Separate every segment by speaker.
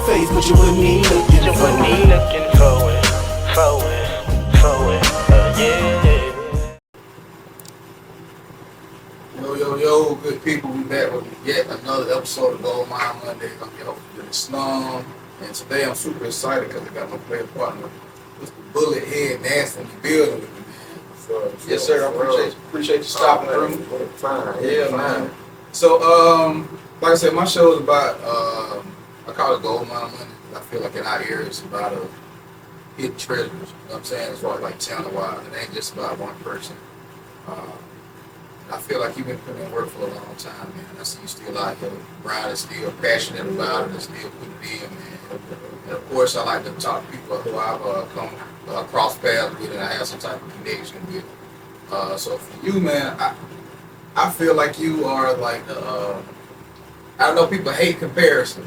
Speaker 1: face, but you wouldn't be looking
Speaker 2: You
Speaker 1: for
Speaker 2: wouldn't be
Speaker 1: it.
Speaker 2: looking for it, yeah.
Speaker 3: Yo, good people, we back with yet another episode of Goldmine Mondays. I'm your host, Billy Slum, and today I'm super excited because I got my player partner, Mr. Bullethead, Nasty in the building with me, man. Yes, sir. I appreciate you stopping through.
Speaker 4: Fine.
Speaker 3: Yeah, man. So, like I said, my show is about, I call it Goldmine Mondays. I feel like in our area it's about hidden treasures. You know what I'm saying? As far as like town-wide, it ain't just about one person. I feel like you've been putting in work for a long time, man. I see you still out here grinding, still passionate about it, and still putting it in, man. And of course, I like to talk to people who I've come across paths with and I have some type of connection with. So for you, man, I feel like you are like I know people hate comparison.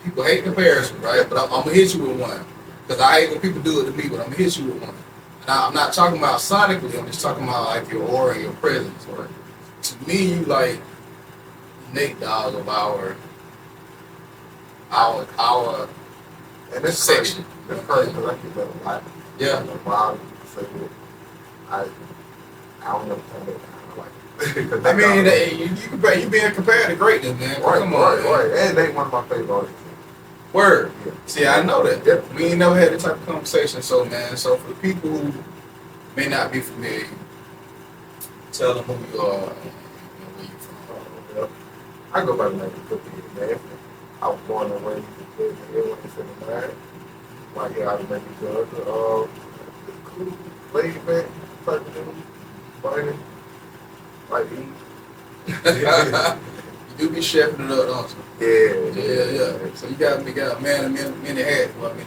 Speaker 3: People hate comparison, right? But I'm gonna hit you with one. Because I hate when people do it to me, but I'm gonna hit you with one. Now, I'm not talking about sonically, I'm just talking about like your aura and your presence. Or to me, you like Nate Dogg of our
Speaker 4: and it's
Speaker 3: section.
Speaker 4: It's crazy because I get that a lot.
Speaker 3: Yeah.
Speaker 4: You know, Bob, say that I don't know like
Speaker 3: I mean, you being compared to greatness, man.
Speaker 4: Right,
Speaker 3: Come on, man.
Speaker 4: right. And they one of my favorite artists.
Speaker 3: Word.
Speaker 4: Yeah.
Speaker 3: See, I know that.
Speaker 4: Yeah.
Speaker 3: We ain't never had this type of conversation. So, man, so for the people who may not be familiar, tell them who you are and where you from.
Speaker 4: Yeah. I go by the name of Cookie, man. I was born and raised in Illinois, 79. Right here out of Macon, Georgia. Cool, laid back, type of dude, funny, like eat.
Speaker 3: You do be chefing it up, don't you?
Speaker 4: Yeah.
Speaker 3: So you got many hats, man.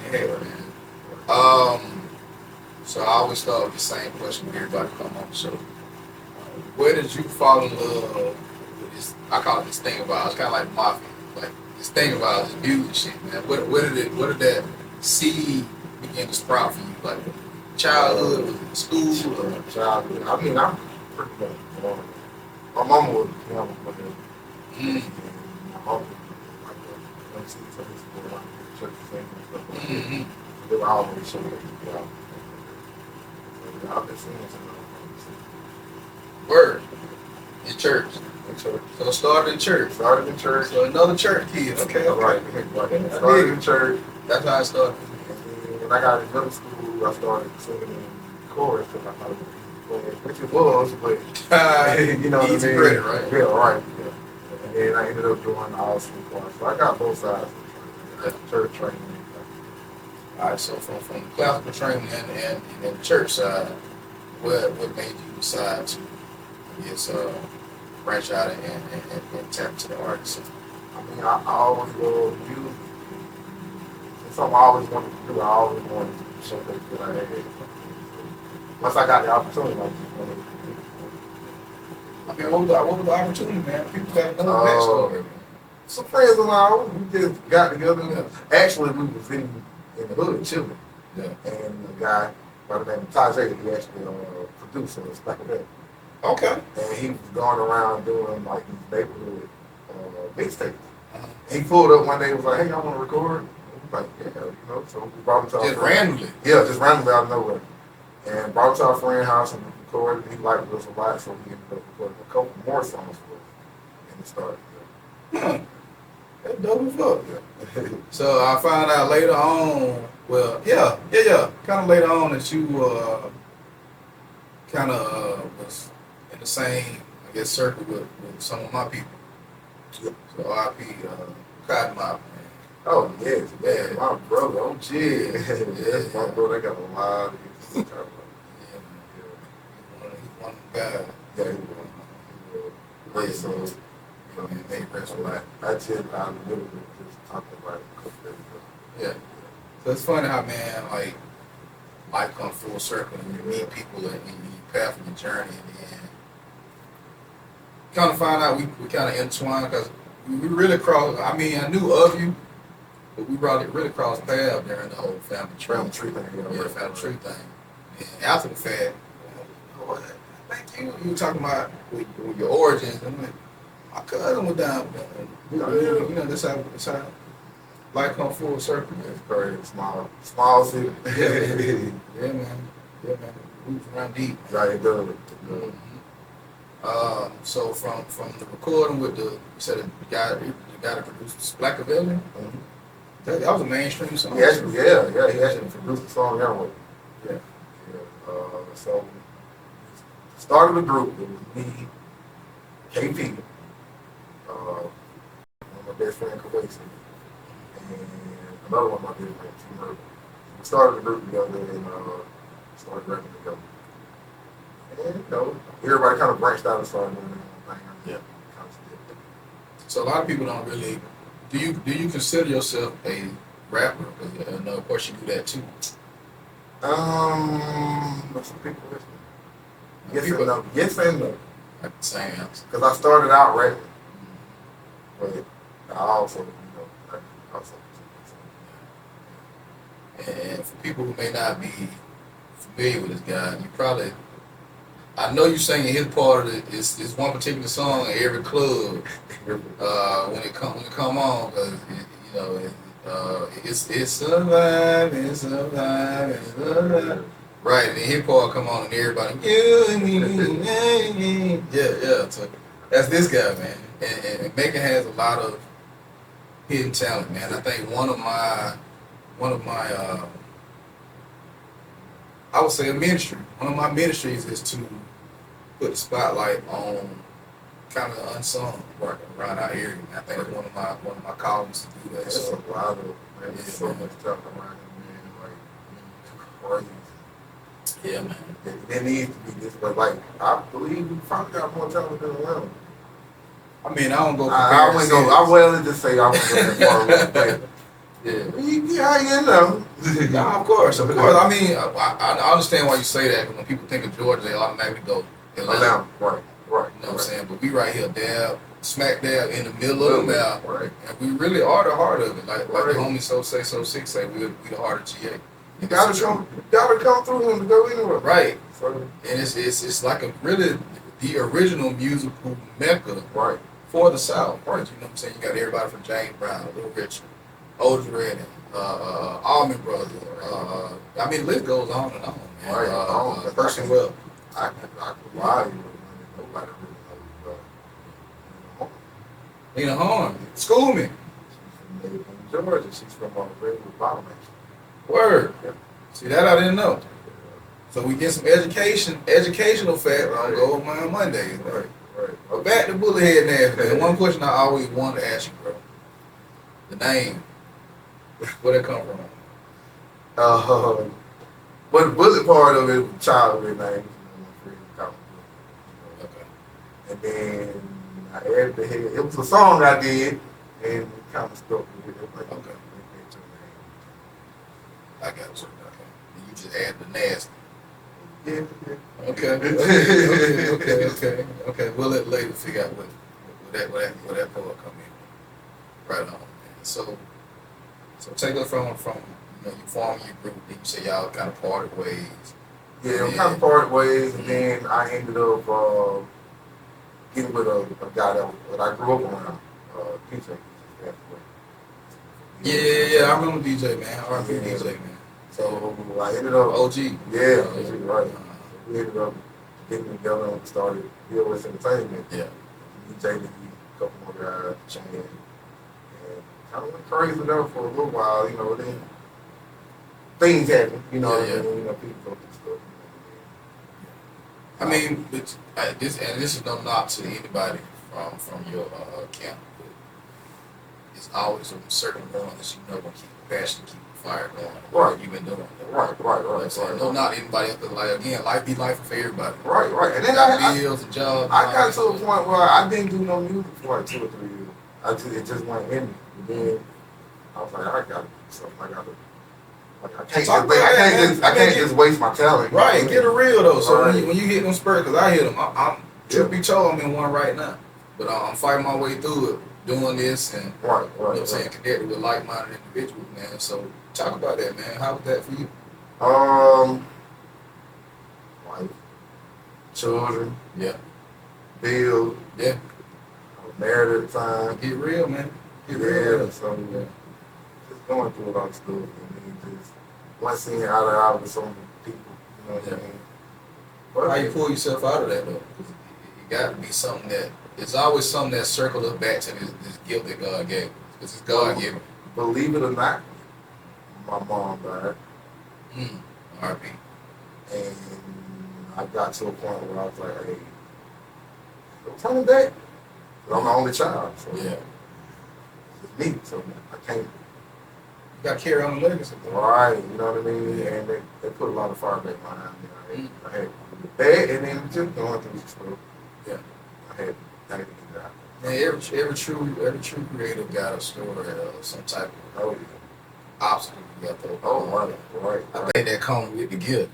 Speaker 3: So I always start with the same question when everybody come on the show. Where did you fall in love with this? I call it this thing about. It's kind of like mafia, like this thing about this music shit, man. Where did that seed begin to sprout for you? Like childhood, was it school, or
Speaker 4: Childhood. I mean, I'm pretty much born. My mama was a piano player.
Speaker 3: mm,
Speaker 4: My mom was like a MC Sunday school, like church singing and stuff like that.
Speaker 3: mm-hmm.
Speaker 4: They were always showing me, you know. So, I've been singing since
Speaker 3: Word in church?
Speaker 4: I was in church.
Speaker 3: So it started in church.
Speaker 4: Started in church.
Speaker 3: So another church kid. Okay.
Speaker 4: Right. Started in church.
Speaker 3: That's how I started.
Speaker 4: And then when I got in middle school, I started singing in chorus because I thought it was easy, which it was, but you know what I
Speaker 3: Easy
Speaker 4: mean?
Speaker 3: credit, right?
Speaker 4: Yeah, right. Yeah. And then I ended up doing all school choir. So I got both sides. Church training.
Speaker 3: All right, so from the classical training and the church side, what made you decide to, I guess, branch out and tap into the arts?
Speaker 4: I mean, I always loved music. It's something I always wanted to do. I always wanted to show that I had. Once I got the opportunity, I just wanted to do it.
Speaker 3: I mean, what was the opportunity, man? People got to know the backstory.
Speaker 4: Some friends of ours, we just got together. Actually, we was in the hood chilling.
Speaker 3: Yeah.
Speaker 4: And the guy by the name of Tajay, he actually producer and stuff like that.
Speaker 3: Okay.
Speaker 4: And he was going around doing like these neighborhood mixtapes.
Speaker 3: Uh-huh.
Speaker 4: He pulled up one day and was like, hey, I want to record. And we was like, yeah, you know. So we brought him to our
Speaker 3: Just
Speaker 4: friend.
Speaker 3: randomly.
Speaker 4: Yeah, just randomly out of nowhere. And brought him to our friend's house and we recorded. He liked us a lot, so we ended up recording a couple more songs for us. And it started.
Speaker 3: Huh. That's dope as fuck.
Speaker 4: Yeah.
Speaker 3: So I found out later on, well, kind of later on that you kind of was in the same, I guess, circle with some of my people.
Speaker 4: Yeah.
Speaker 3: So RP Cottonmouth, man.
Speaker 4: Oh, yes,
Speaker 3: Yeah.
Speaker 4: my brother, oh, gee.
Speaker 3: Yeah.
Speaker 4: That's my brother, they got a lot of hits.
Speaker 3: He's one of the guys.
Speaker 4: Yeah, he was. Great songs.
Speaker 3: Man, they rest a lot.
Speaker 4: I literally just talking about it.
Speaker 3: Yeah. So it's funny how, man, like, life comes full circle and you meet people and you path on your journey and then kind of find out we kind of intertwined because we really crossed. I mean, I knew of you, but we really crossed paths during the whole family tree.
Speaker 4: Family tree thing,
Speaker 3: Yeah, family tree thing. And after the fact, thank you. You were talking about with your origins. I'm like, my cousin was down with that. You know, that's how Life come full circle, man.
Speaker 4: It's crazy. Small city.
Speaker 3: Yeah, man. Yeah, man. Roots run deep.
Speaker 4: Right, it does.
Speaker 3: Mhm. So from the recording with the you said the guy that produced Black Pavilion, that was a mainstream song.
Speaker 4: He actually, he actually produced the song anyway.
Speaker 3: Yeah.
Speaker 4: So started the group. It was me, KP, one of my best friend, Kawasi, and another one of my best friends, T-Murray. We started the group together and started rapping together. And everybody kind of branched out and started doing their own thing.
Speaker 3: Yeah.
Speaker 4: Kind of still.
Speaker 3: So a lot of people don't really. Do you consider yourself a rapper? And of course you do that too.
Speaker 4: What's some people listening? Yes
Speaker 3: People-
Speaker 4: and no. Yes and no.
Speaker 3: Like the same answer.
Speaker 4: Because I started out rapping, but I also, I also.
Speaker 3: And for people who may not be familiar with this guy, you probably. I know you singing his part of it. It's one particular song in every club when it come on, because it's survive, it's survive, it's survive. Right, and then his part come on and everybody yeah. So that's this guy, man. And Macon has a lot of hidden talent, man. I think one of my I would say a ministry. One of my ministries is to put the spotlight on kind of unsung work around our area. And I think it's one of my callings to do that.
Speaker 4: There's
Speaker 3: So
Speaker 4: a lot of, man, there's so much stuff around here, man, like, crazy.
Speaker 3: yeah, man.
Speaker 4: It needs to be this way. Like, I believe we probably got more talent than Atlanta.
Speaker 3: I mean, I don't go.
Speaker 4: I wouldn't go. I wouldn't just say I wouldn't go that far with it.
Speaker 3: Yeah. Nah, of course. I mean, I understand why you say that. 'Cause when people think of Georgia, they automatically go Atlanta.
Speaker 4: Right.
Speaker 3: You know what I'm saying? But we right here, smack dab in the middle of the map,
Speaker 4: Right.
Speaker 3: and we really are the heart of it. Like
Speaker 4: Right.
Speaker 3: the homie So Six say, we the heart of GA.
Speaker 4: You gotta come through him to go anywhere.
Speaker 3: Right.
Speaker 4: So,
Speaker 3: And it's like a really the original musical mecca
Speaker 4: right.
Speaker 3: for the South. Right. You know what I'm saying? You got everybody from James Brown, Little Richard, Otis Redding, Allman Brothers. I mean, the list goes on and on. Man.
Speaker 4: Right.
Speaker 3: Person well.
Speaker 4: I could lie to you, but nobody really knows.
Speaker 3: Nina Horn, school me.
Speaker 4: She's from Georgia. She's from Redwood Bottom, actually.
Speaker 3: Word.
Speaker 4: Yeah.
Speaker 3: See that I didn't know. So we get some educational fact on Goldmine Mondays. Right.
Speaker 4: Right.
Speaker 3: But back to Bullethead now, man. One question I always wanted to ask you, bro. The name. Where that come from?
Speaker 4: But the bullet part of it was childhood name.
Speaker 3: Okay.
Speaker 4: And then I added the head. It was a song I did, and it kind of stuck with it. Like,
Speaker 3: Okay. I got you. Okay. And you just add the nasty.
Speaker 4: Yeah.
Speaker 3: Okay. We'll let later figure out where that part come in. Right on, man. So take us from you forming your group, then you say y'all kind of parted ways.
Speaker 4: Yeah, we kind of parted ways, and then I ended up getting with a guy that I grew up around, DJ.
Speaker 3: Yeah, I remember DJ, man. R.I.P. DJ, man.
Speaker 4: So I ended up
Speaker 3: OG.
Speaker 4: Yeah, right. We ended up getting together and started BOS Entertainment.
Speaker 3: Yeah.
Speaker 4: DJ, a couple more guys, Chan, and kind of went crazy there for a little while, then things happen,
Speaker 3: Yeah.
Speaker 4: people go through stuff.
Speaker 3: I mean, this is no knock to anybody from your camp, but it's always a certain ones gonna keep the passion, keep the fire going.
Speaker 4: Right.
Speaker 3: You've been doing.
Speaker 4: Right.
Speaker 3: So no, not anybody else. Like again, life be life for everybody.
Speaker 4: Right. And then
Speaker 3: Got bills and jobs.
Speaker 4: I got to a point where I didn't do no music for like 2 or 3 years. It just went in me. And then I was like, I got to do something. I can't just waste my talent.
Speaker 3: Right, get it real though. So
Speaker 4: Right.
Speaker 3: when you hit them spurts, because I hit them, I'm truth be told, I'm in one right now. But I'm fighting my way through it, doing this, and
Speaker 4: Right.
Speaker 3: you know what I'm saying, connected with like-minded individuals, man. So talk about that, man. How was that for you?
Speaker 4: Wife, children,
Speaker 3: Yeah,
Speaker 4: bills.
Speaker 3: yeah.
Speaker 4: I was married at the time.
Speaker 3: Get real, man. Get real.
Speaker 4: So going through a lot of stuff, and then just one scene out of some people, you know what I mean? But
Speaker 3: How you pull yourself out of that though? 'Cause it got to be something that it's always something that circles us back to this gift that God gave. Because it's God given.
Speaker 4: believe it or not, my mom died,
Speaker 3: R.P.
Speaker 4: and I got to a point where I was like, hey, don't turn it back. I'm the only child, so
Speaker 3: Yeah.
Speaker 4: it's me, so I can't.
Speaker 3: You got to carry on the legacy.
Speaker 4: Right, you know what I mean? And they put a lot of fire back behind me. I had that, and then just going through some stuff.
Speaker 3: Yeah.
Speaker 4: I had to get out.
Speaker 3: Man, every true creative got a story of some type of
Speaker 4: Oh,
Speaker 3: obstacle you got to
Speaker 4: oh,
Speaker 3: overcome.
Speaker 4: right.
Speaker 3: I think that comes with the gift.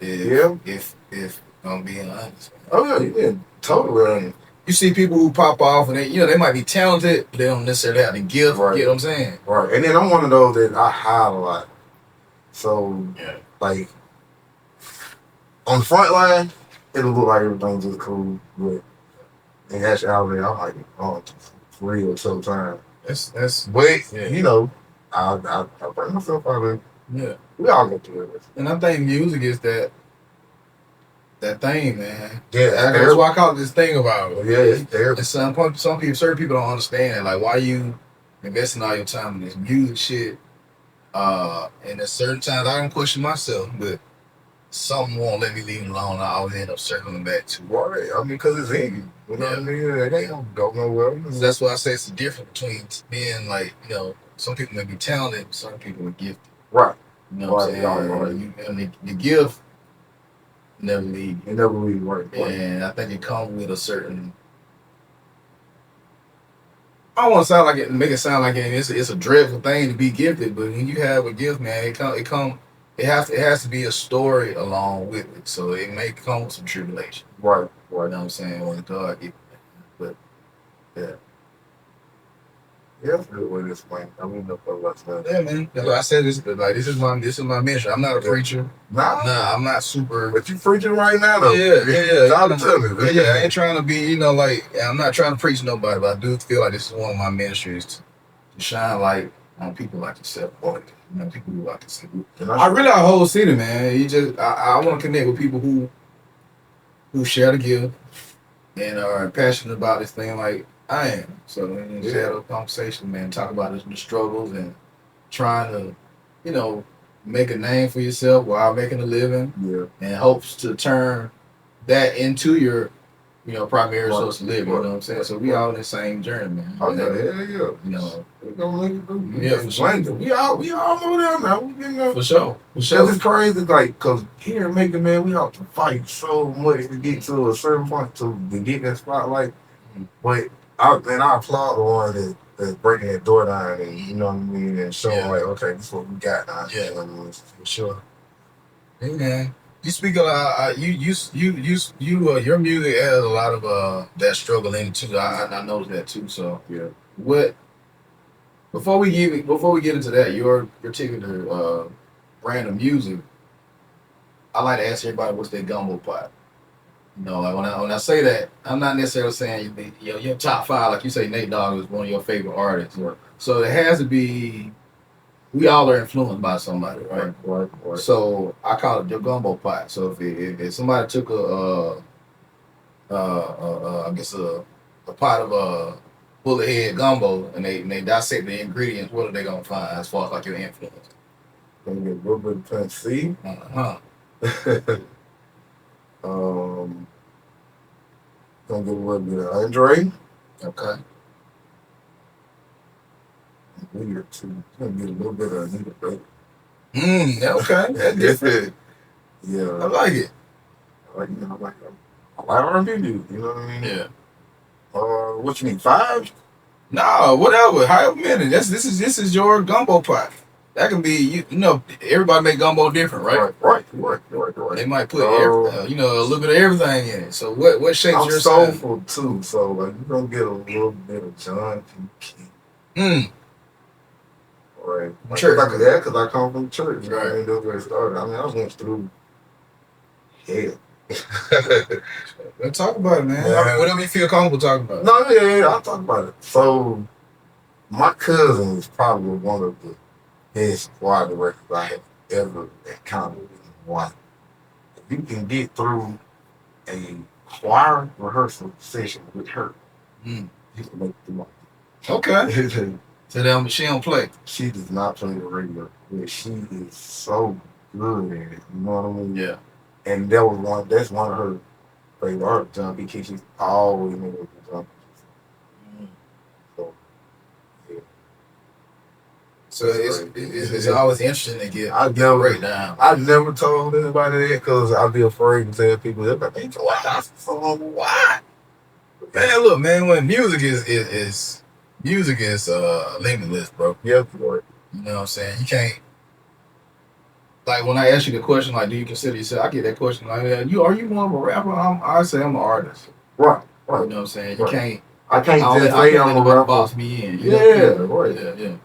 Speaker 4: Yeah.
Speaker 3: If I'm being honest.
Speaker 4: Oh, yeah, you did totally right.
Speaker 3: You see people who pop off and they might be talented, but they don't necessarily have the gift.
Speaker 4: Right.
Speaker 3: You know what I'm saying?
Speaker 4: Right. And then I'm one of those that I hide a lot. So,
Speaker 3: Yeah.
Speaker 4: like, on the front line, it'll look like everything's just cool, but in actuality, I'm like, oh, for real sometimes.
Speaker 3: That's
Speaker 4: But,
Speaker 3: yeah.
Speaker 4: you know, I bring myself out of it.
Speaker 3: Yeah.
Speaker 4: We all go through it.
Speaker 3: And I think music is that thing, man.
Speaker 4: Yeah,
Speaker 3: That's why I call it this thing about it.
Speaker 4: Yeah, it's there.
Speaker 3: And some people, certain people don't understand it. Like, why you investing all your time in this music shit? And at certain times, I can question myself, but something won't let me leave it alone. I always end up circling back to.
Speaker 4: Right. I mean, because it's in you. You know what I mean? It ain't go nowhere.
Speaker 3: So that's why I say it's the difference between being like, some people may be talented, some people are gifted.
Speaker 4: Right.
Speaker 3: You know what I'm saying?
Speaker 4: Right.
Speaker 3: And the gift never leave you.
Speaker 4: It never really worked.
Speaker 3: And I think it comes with a certain. I don't want to sound like it, make it sound like it's a dreadful thing to be gifted, but when you have a gift, man, it has to be a story along with it. So it may come with some tribulation.
Speaker 4: Right.
Speaker 3: You know what I'm saying? When God give, but yeah.
Speaker 4: Yeah, that's a good way to explain it. I mean, no less than that.
Speaker 3: Yeah, man. That's why I said this. But like, this is my ministry. I'm not a preacher.
Speaker 4: Nah,
Speaker 3: I'm not super.
Speaker 4: but you preaching right now, though.
Speaker 3: Yeah.
Speaker 4: I'm telling you.
Speaker 3: Yeah, I ain't trying to be, I'm not trying to preach nobody, but I do feel like this is one of my ministries to shine light on people like yourself, or people who like to see. I really our whole city, man. I want to connect with people who share the gift and are passionate about this thing like I am. So just have a conversation, man. Talk about the struggles and trying to, make a name for yourself while making a living.
Speaker 4: Yeah.
Speaker 3: And hopes to turn that into your, primary source of living. You know what I'm saying? So we all in the same journey, man.
Speaker 4: Oh, yeah.
Speaker 3: We
Speaker 4: for sure. We all know that now. We getting there.
Speaker 3: For sure.
Speaker 4: Because it's crazy, because here in Macon, man, we have to fight so much to get to a certain point to get that spotlight. But I applaud the one that's breaking that door down and, you know what I mean, and showing like, okay, this is what we got now.
Speaker 3: Yeah.
Speaker 4: You know what I mean? For sure.
Speaker 3: Hey, man. You speak a lot. Your music has a lot of that struggle in it too. I noticed that too. So
Speaker 4: yeah.
Speaker 3: Before we get into that, your particular brand of music, I like to ask everybody what's their gumbo pot. Like when I say that, I'm not necessarily saying your top five, like you say Nate Dogg is one of your favorite artists.
Speaker 4: Right.
Speaker 3: So it has to be. We all are influenced by somebody, right?
Speaker 4: Right.
Speaker 3: So I call it your gumbo pot. So if somebody took I guess a pot of Bullethead gumbo and they dissect the ingredients, what are they gonna find as far as like your influence?
Speaker 4: Gonna get a little bit of Plant C. Gonna get a little bit of Andre.
Speaker 3: Okay.
Speaker 4: Weird too. Gonna get a little bit of Anita Baker.
Speaker 3: Okay. That's different.
Speaker 4: Yeah.
Speaker 3: I like it.
Speaker 4: I like R&B music, you know what I mean?
Speaker 3: Yeah.
Speaker 4: What you need, 5?
Speaker 3: No, whatever. However many. This is your gumbo pot. That can be everybody make gumbo different, right?
Speaker 4: Right.
Speaker 3: They might put a little bit of everything in it. So what shapes
Speaker 4: I'm
Speaker 3: your style?
Speaker 4: soulful too, so like you're gonna get a little bit of John P. King. Right.
Speaker 3: Church.
Speaker 4: Because I come from church.
Speaker 3: Right.
Speaker 4: I mean, that's where it started. I mean, I went through hell.
Speaker 3: Let's talk about it, man.
Speaker 4: Yeah.
Speaker 3: Whatever you feel comfortable talking about.
Speaker 4: No, yeah, I'll talk about it. So, my cousin is probably one of the best choir directors I have ever encountered in one. If you can get through a choir rehearsal session with her,
Speaker 3: Mm.
Speaker 4: you can make the money.
Speaker 3: Okay. So she don't play.
Speaker 4: She does not play the radio, but she is so good at it. You know what I mean?
Speaker 3: Yeah.
Speaker 4: And that's one of her favorite artists, John B. Key. She's always made it with John B.
Speaker 3: Mm.
Speaker 4: So, yeah.
Speaker 3: So it's always interesting to get
Speaker 4: I never told anybody that because I'd be afraid to tell people that. But they go, "What? What?"
Speaker 3: Man, look, man, when music is limitless, bro.
Speaker 4: Yeah, boy.
Speaker 3: You know what I'm saying? You can't, like, when I ask you the question, like, do you consider yourself? I get that question, like, are you more of a rapper? I say I'm an artist.
Speaker 4: Right.
Speaker 3: You know what I'm saying? You
Speaker 4: Right.
Speaker 3: can't.
Speaker 4: I can't
Speaker 3: I
Speaker 4: just say I'm a rapper.
Speaker 3: box me in.
Speaker 4: Yeah, right.
Speaker 3: Yeah.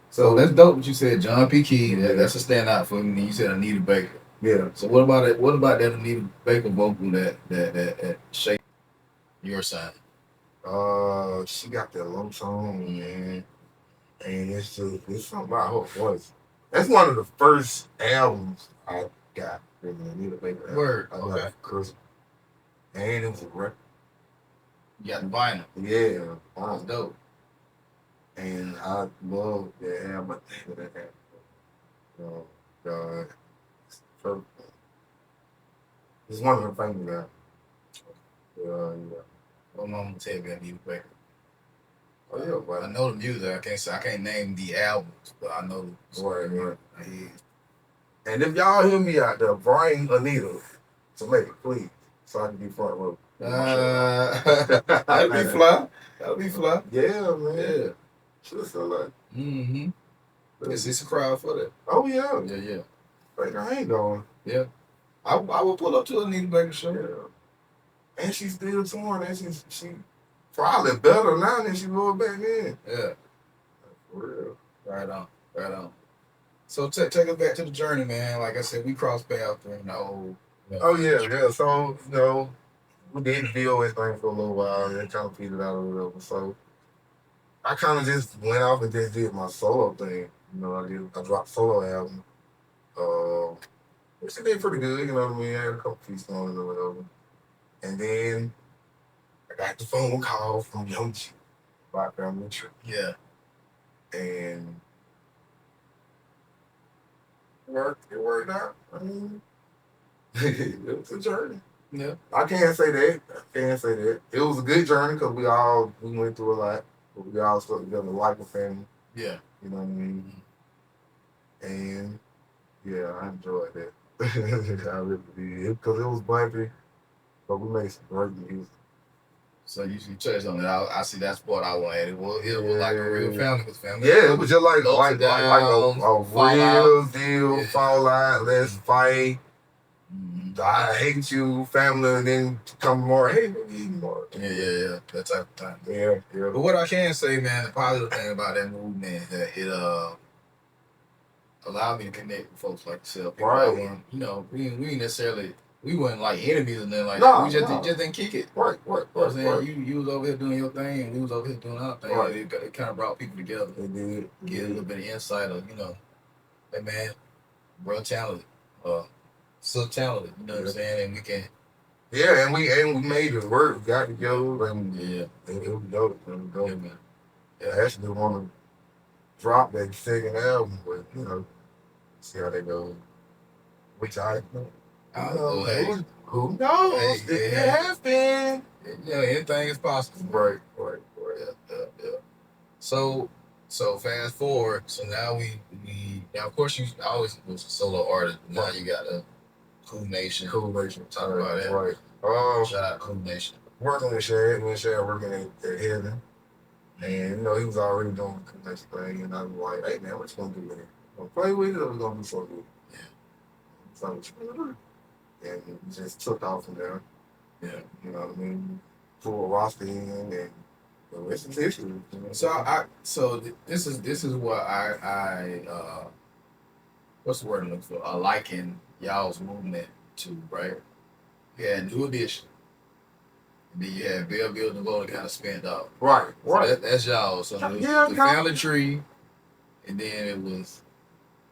Speaker 3: So that's dope what you said, John P. Key. That's a standout for me. You said Anita Baker.
Speaker 4: Yeah.
Speaker 3: So what about it? What about that Anita Baker vocal that shaped your sound?
Speaker 4: She got that low tone, man. And it's something about her voice. That's one of the first albums I got from Anita Baker.
Speaker 3: Word.
Speaker 4: I got Chris. And it was a record.
Speaker 3: You got the vinyl.
Speaker 4: Yeah.
Speaker 3: That's dope.
Speaker 4: And I love that album. I think that album. Oh, God. It's perfect. It's one of her favorite albums. Yeah.
Speaker 3: Well, I'm gonna tell you Anita Baker.
Speaker 4: Oh, yeah, but
Speaker 3: I know the music. I can't name the albums, but I know the
Speaker 4: right. And if y'all hear me out there, bring Anita to make it, please, so I can be front row.
Speaker 3: That'd be fly. That'd be fly.
Speaker 4: Yeah, man.
Speaker 3: Yeah.
Speaker 4: Should have said that.
Speaker 3: Mm-hmm. It's a crowd for that.
Speaker 4: Oh yeah.
Speaker 3: Yeah.
Speaker 4: Like I ain't going.
Speaker 3: Yeah. I will pull up to Anita Baker show.
Speaker 4: Yeah. And she's still touring, and she probably better now than she was back then.
Speaker 3: Yeah.
Speaker 4: For real.
Speaker 3: Right on. So take us back to the journey, man. Like I said, we crossed paths during the old.
Speaker 4: Oh yeah. So we did the VOS thing for a little while, and then kind of petered out or whatever. So I kind of just went off and just did my solo thing. I dropped solo album. Which it did pretty good, you know what I mean? I had a couple pieces on it or whatever. And then I got the phone call from Young G about family trip.
Speaker 3: Yeah.
Speaker 4: And it worked out. I mean, it was a journey.
Speaker 3: Yeah.
Speaker 4: I can't say that. It was a good journey because we went through a lot, but we all stuck together like a family.
Speaker 3: Yeah.
Speaker 4: You know what I mean? And yeah, I enjoyed that. I really did because it was bumpy, but we made some great music.
Speaker 3: So you touched on it. I see that's what I wanted. It was like a real family.
Speaker 4: Yeah, it was just like
Speaker 3: a
Speaker 4: real deal, fallout, let's fight.
Speaker 3: Mm-hmm.
Speaker 4: I hate you, family, and then come more, hey, we need more.
Speaker 3: Yeah. That type of time.
Speaker 4: Yeah.
Speaker 3: But what I can say, man, the positive thing about that movement is that it allowed me to connect with folks like yourself. People
Speaker 4: Right.
Speaker 3: that weren't, we ain't necessarily, we weren't like enemies or nothing like that. We just didn't kick it.
Speaker 4: Right.
Speaker 3: You know what I'm saying? You was over here doing your thing, and we was over here doing our thing.
Speaker 4: Right.
Speaker 3: It kind of brought people together.
Speaker 4: It did.
Speaker 3: Get a little bit of insight of, hey man, real talented, so talented. You know what I'm saying? And we can.
Speaker 4: Yeah, and we made it work. We got together, and
Speaker 3: it
Speaker 4: was dope.
Speaker 3: Yeah, man.
Speaker 4: Yeah, I actually want to drop that second album, but see how they go. Which who knows? It has been.
Speaker 3: Anything is possible.
Speaker 4: Right.
Speaker 3: Yeah. So fast forward. So now we now of course you always was a solo artist. Now you got a Cool Nation. Talk about that.
Speaker 4: Right.
Speaker 3: Shout out Cool Nation.
Speaker 4: Working with Shad, working at Heaven. And he was already doing the Cool Nation thing, and I was like, hey man, what you gonna do with it? Gonna play with it or we gonna do something?
Speaker 3: Yeah.
Speaker 4: So what you gonna do? And it just took off from there.
Speaker 3: Yeah.
Speaker 4: You know what I mean? Pull a roster in and the rest is history.
Speaker 3: So this is what I what's the word I'm looking for? I liken y'all's movement to, right? You had New Edition. And then you had Belleville DeVoe kind of spent out.
Speaker 4: Right.
Speaker 3: So that's y'all. So the family tree and then it was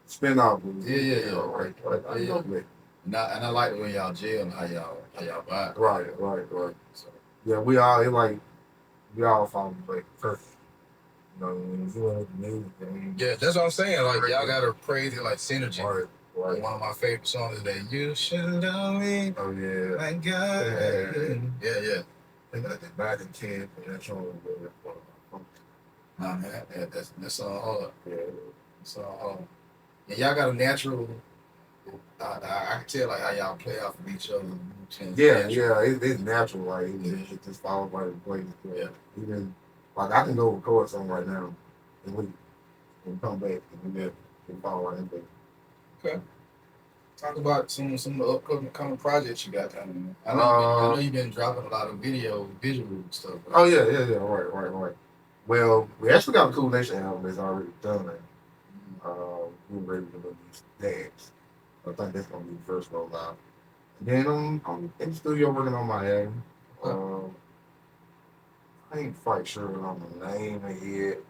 Speaker 4: Spin-off.
Speaker 3: yeah.
Speaker 4: Right. I know that.
Speaker 3: And I like the way y'all jail and how y'all vibe.
Speaker 4: Right.
Speaker 3: So
Speaker 4: Yeah, we all follow like perfect. You know what I mean? You know, music,
Speaker 3: yeah, that's what I'm saying. Like y'all got a crazy like synergy.
Speaker 4: right.
Speaker 3: One of my favorite songs is that "You Should Love Me."
Speaker 4: Oh yeah.
Speaker 3: My God. Yeah.
Speaker 4: They got that back and 10 and that song was really fun.
Speaker 3: Nah, man, that's all hard.
Speaker 4: Yeah.
Speaker 3: That's all hard. And y'all got a natural. I can tell like how y'all play off of each other.
Speaker 4: Yeah, it's natural. Like it just follows by the place.
Speaker 3: Yeah.
Speaker 4: Even like I can go record something right now and we can come back and we can follow right into it.
Speaker 3: Okay. Talk about some of the upcoming projects you got coming. I know you've been dropping a lot of visual stuff. Right?
Speaker 4: Oh yeah. Right. Well, we actually got a Cool Nation album that's already done. We're ready to release dance. I think that's gonna be the first roll out. And then I'm in the studio working on my album. I ain't quite sure on the name of it.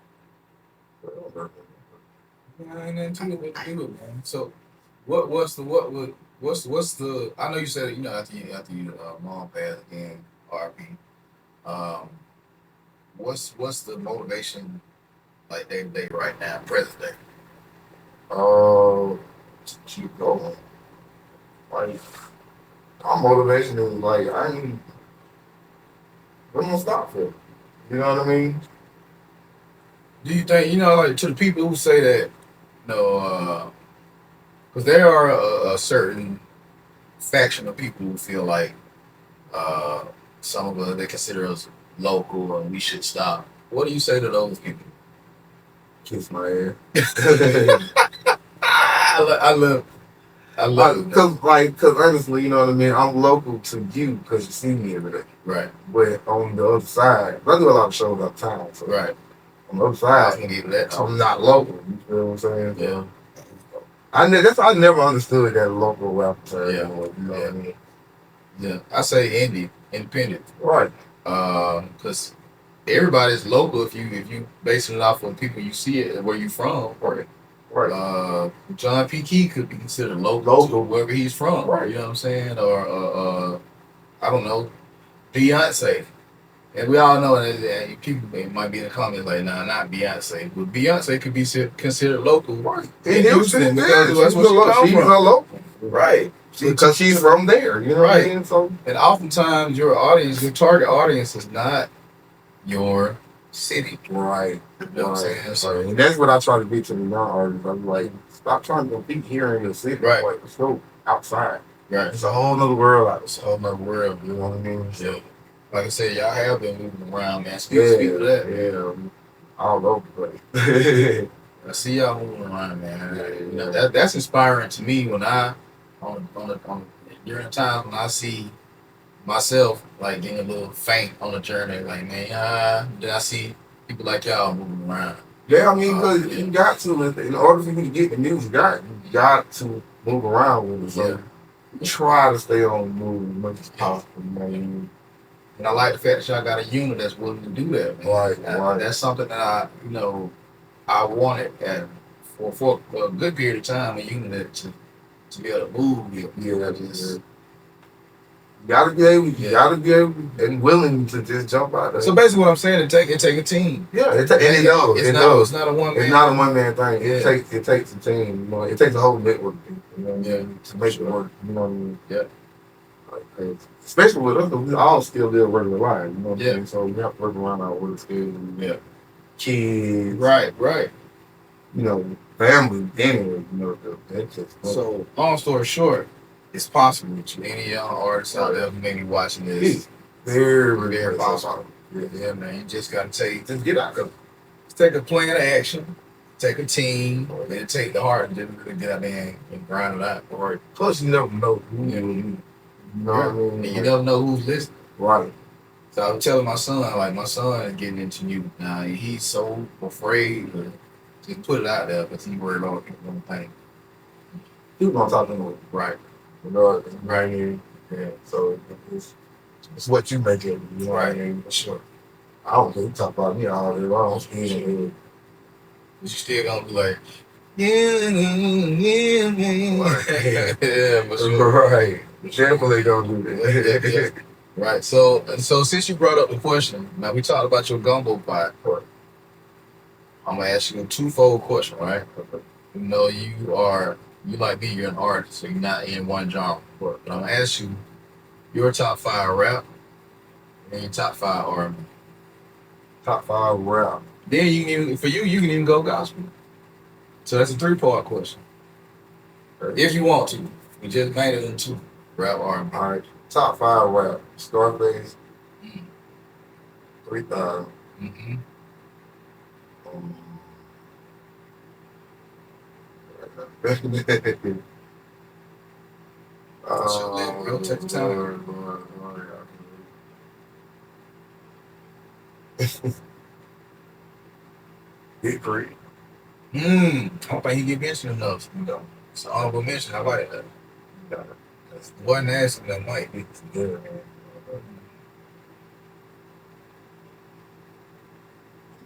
Speaker 3: Ain't nothing to it but to do it, man. So what's the I know you said after you mom passed again, RP. What's the motivation like day to day right now, present day?
Speaker 4: To keep going. Like my motivation is like I'm gonna stop for it. You know what I mean?
Speaker 3: Do you think like to the people who say that because there are a certain faction of people who feel like some of us they consider us local and we should stop. What do you say to those people?
Speaker 4: Kiss my
Speaker 3: I love it.
Speaker 4: Cause honestly, you know what I mean. I'm local to you because you see me every day.
Speaker 3: Right.
Speaker 4: But on the other side, I do a lot of shows uptown. So
Speaker 3: right.
Speaker 4: On the other side, I'm not local. You feel what I'm saying?
Speaker 3: Yeah.
Speaker 4: I never understood that local rap term.
Speaker 3: Yeah.
Speaker 4: You know what I mean?
Speaker 3: Yeah. I say independent.
Speaker 4: Right.
Speaker 3: Because everybody's local if you basing it off of people you see it where you from.
Speaker 4: Right.
Speaker 3: John P. Key could be considered local to wherever he's from.
Speaker 4: Right.
Speaker 3: You know what I'm saying? Or I don't know, Beyonce. And we all know that people might be in the comments like, nah, not Beyonce. But Beyonce could be considered local in Houston because that's where she comes from.
Speaker 4: Local.
Speaker 3: Right.
Speaker 4: Because she's from there. You know what I mean? So,
Speaker 3: and oftentimes your target audience is not your city.
Speaker 4: Right.
Speaker 3: You know what I'm saying? So,
Speaker 4: and that's what I try to be to the young artists. I'm like, stop trying to compete here in your city.
Speaker 3: Right.
Speaker 4: Like, let's go outside.
Speaker 3: Right.
Speaker 4: It's a whole nother world out there.
Speaker 3: It's a whole nother world.
Speaker 4: You know what I mean?
Speaker 3: Yeah. Like I said, y'all have been moving around, man. Speak to that.
Speaker 4: Yeah. All over the place.
Speaker 3: I see y'all moving around, man. You know, that's inspiring to me when during times when I see myself like getting a little faint on the journey, like man, then I see people like y'all moving around.
Speaker 4: Yeah, I mean, because you got to, in order for you to get the news, you got to move around with it. So try to stay on the move as much as possible, man.
Speaker 3: And I like the fact that y'all got a unit that's willing to do that, man.
Speaker 4: Right.
Speaker 3: That's something that I wanted for a good period of time, a unit to be able to move.
Speaker 4: You gotta be able and willing to just jump out there.
Speaker 3: So basically, what I'm saying, it take a team.
Speaker 4: Yeah, it does.
Speaker 3: It's not a one man.
Speaker 4: It's not a one man thing. It takes a team. You know, it takes a whole network. You know what I mean? To make it work. You know what I mean?
Speaker 3: Yeah.
Speaker 4: Like, especially with us, we all still live regular lives. You know what I mean? So we have to work around our work schedule.
Speaker 3: Yeah.
Speaker 4: Kids.
Speaker 3: Right.
Speaker 4: You know, family. Anyway, you know, that's just.
Speaker 3: So, long story short, it's possible to any young artists out there who may be watching this.
Speaker 4: Very possible.
Speaker 3: Yeah, man. You just gotta
Speaker 4: just get out there.
Speaker 3: Take a plan of action, take a team, and take the heart and just really get out there and grind it out.
Speaker 4: Right. Plus, you never know who you know what I mean?
Speaker 3: And you never know who's listening.
Speaker 4: Right.
Speaker 3: So I was telling my son, my son is getting into music now. He's so afraid to just put it out there because he's worried about what people gonna think.
Speaker 4: People gonna talk to him.
Speaker 3: Right.
Speaker 4: You know, right. Yeah. So it's what you make it. You know what I mean? For sure. I don't think you talk about me all day long.
Speaker 3: you still gonna be like, yeah, yeah, for sure.
Speaker 4: Right. Definitely don't do that.
Speaker 3: Yeah. Right. So since you brought up the question, now we talked about your gumbo pot. I'm gonna ask you a twofold question, right? You know, you like me, you're an artist, so you're not in one genre. But I'm gonna ask you your top five rap and your top five R&B.
Speaker 4: Top 5 rap.
Speaker 3: Then you can even you can even go gospel. So that's a three-part question. If you want to. We just made it into rap R&B.
Speaker 4: All right. Top 5 rap. Scarface. 3000.
Speaker 3: Mm-hmm.
Speaker 4: Um,
Speaker 3: Go take the time.
Speaker 4: Big Creek.
Speaker 3: I don't think he get mentioned enough. You know, it's an honorable mention. I like that.
Speaker 4: Yeah, that's
Speaker 3: Wasn't asking that Mike.
Speaker 4: good, man.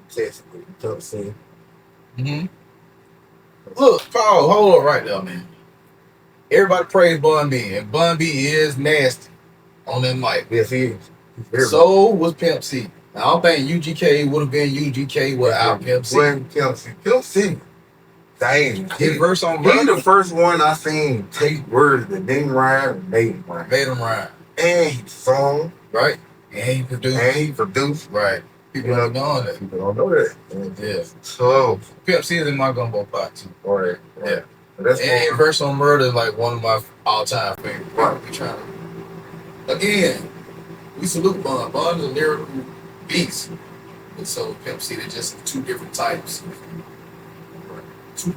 Speaker 4: Testically, tough scene.
Speaker 3: Mm-hmm. Look, Paul, hold on right there, man. Everybody praise Bun B, and Bun B is nasty on that mic.
Speaker 4: Yes, he is. He's very
Speaker 3: So was Pimp C. I don't think UGK would have been UGK without Pimp C.
Speaker 4: When Pimp C. Pimp C. Dang.
Speaker 3: His verse on
Speaker 4: He the
Speaker 3: Brother
Speaker 4: first one I seen take words that didn't rhyme and made them rhyme.
Speaker 3: made him rhyme,
Speaker 4: And he sung.
Speaker 3: right? And he produced,
Speaker 4: And he produced.
Speaker 3: right? People don't know that.
Speaker 4: People don't know that.
Speaker 3: Yeah.
Speaker 4: So,
Speaker 3: Pimp C is in my gumbo pot too.
Speaker 4: right.
Speaker 3: Yeah.
Speaker 4: That's
Speaker 3: And
Speaker 4: more.
Speaker 3: verse on Murder is like one of my all-time favorites.
Speaker 4: Right.
Speaker 3: We trying to, again, we salute Bun. Bun is a lyrical beast. And so Pimp C, they're just two different types. Two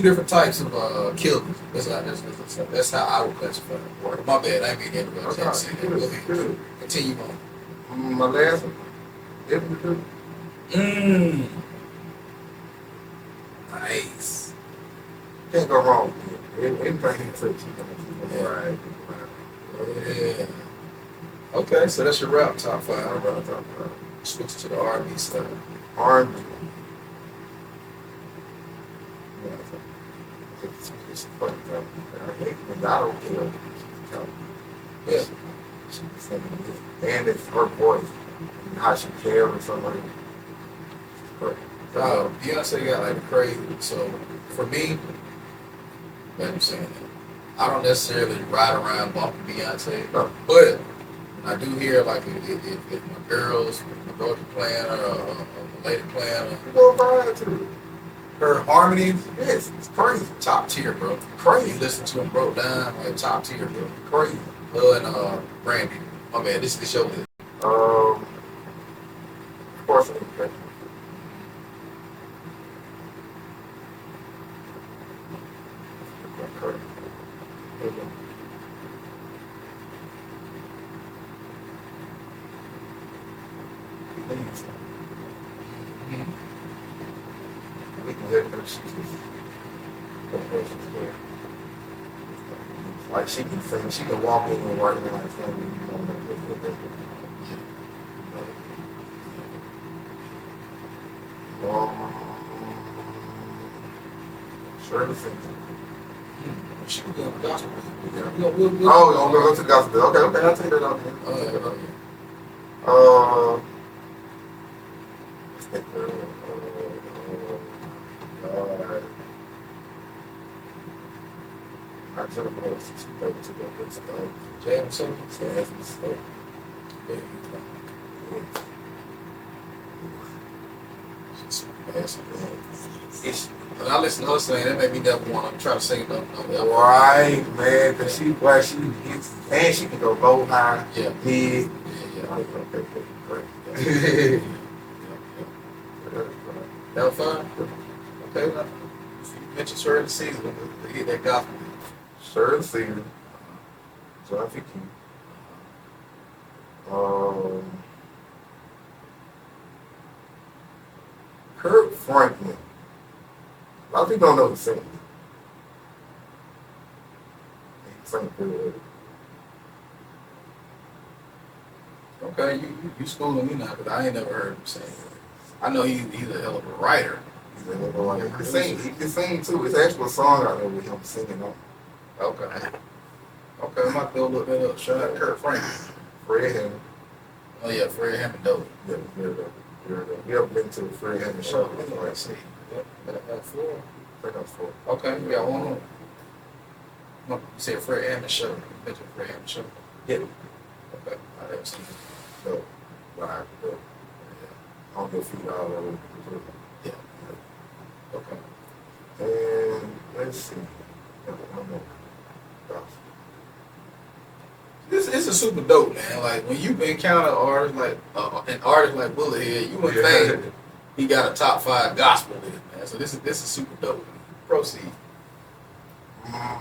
Speaker 3: different types of killers. That's how I would classify it. My bad, I ain't mean to interrupt.
Speaker 4: Okay.
Speaker 3: Go ahead. Continue on.
Speaker 4: My last one. Every
Speaker 3: Nice.
Speaker 4: Can't go wrong. Anything he touches, right.
Speaker 3: Yeah. Okay, so that's your rap top five.
Speaker 4: Right.
Speaker 3: Switch to the R&B stuff.
Speaker 4: R&B. It's funny. I hate when I don't care.
Speaker 3: Yeah.
Speaker 4: And it's her voice. And how she carries somebody.
Speaker 3: Beyonce got like the crazy. So for me, like I'm saying, I don't necessarily ride around bumping Beyonce,
Speaker 4: No.
Speaker 3: but when I do hear like if my girls, my daughter playing or a lady playing,
Speaker 4: You go vibe to it.
Speaker 3: her harmonies,
Speaker 4: Yes, it's crazy.
Speaker 3: top tier, bro. Crazy. Listen to them broke down, like top tier, bro.
Speaker 4: Crazy.
Speaker 3: Her and Brandy. My man, this is the show.
Speaker 4: Of course, okay. We can let her see like she can sing, she can walk in and work in like something. Sure to sing.
Speaker 3: She was doing gospel.
Speaker 4: Oh, we'll go to the gospel. Okay, I'll take that out there. I should have put some to go with stuff.
Speaker 3: Jam something.
Speaker 4: Some stuff.
Speaker 3: When I listen to her sing, that made me never want to try to sing no.
Speaker 4: Right, man, because she hits, and she can go low, high,
Speaker 3: Yeah.
Speaker 4: mid.
Speaker 3: Yeah. That was fine. Okay, now, you mentioned Shirley Caesar. They get that gospel.
Speaker 4: Sure, Caesar. John F. Key. Kirk Franklin. A lot of people don't know the singer. He sang good.
Speaker 3: Okay, you schooling me now because I ain't never heard him sing. I know he's a hell of a writer.
Speaker 4: Like, he can sing too. It's actually a song out there with him singing on.
Speaker 3: Okay. Okay, I'm about to go look that up. Shout out Kurt Franklin.
Speaker 4: Fred Hammond.
Speaker 3: Oh yeah, Fred Hammond dope.
Speaker 4: Yeah, very dope. Very dope. You ever been to the Fred Hammond show?
Speaker 3: Let's see. Yep, that's four.
Speaker 4: I think that's 4.
Speaker 3: Okay, we got one more. No, you said Fred Hammond show. Picture Fred Hammond show.
Speaker 4: Yeah.
Speaker 3: Okay, I never seen it.
Speaker 4: Dope. Live. Dope. Yeah. On your feet all over.
Speaker 3: Yeah. Okay.
Speaker 4: And let's see. One more.
Speaker 3: This is a super dope, man. Like when you encounter artists like an artist like Bullethead, you would think he got a top 5 gospel with it, man. So this is super dope. Proceed.
Speaker 4: I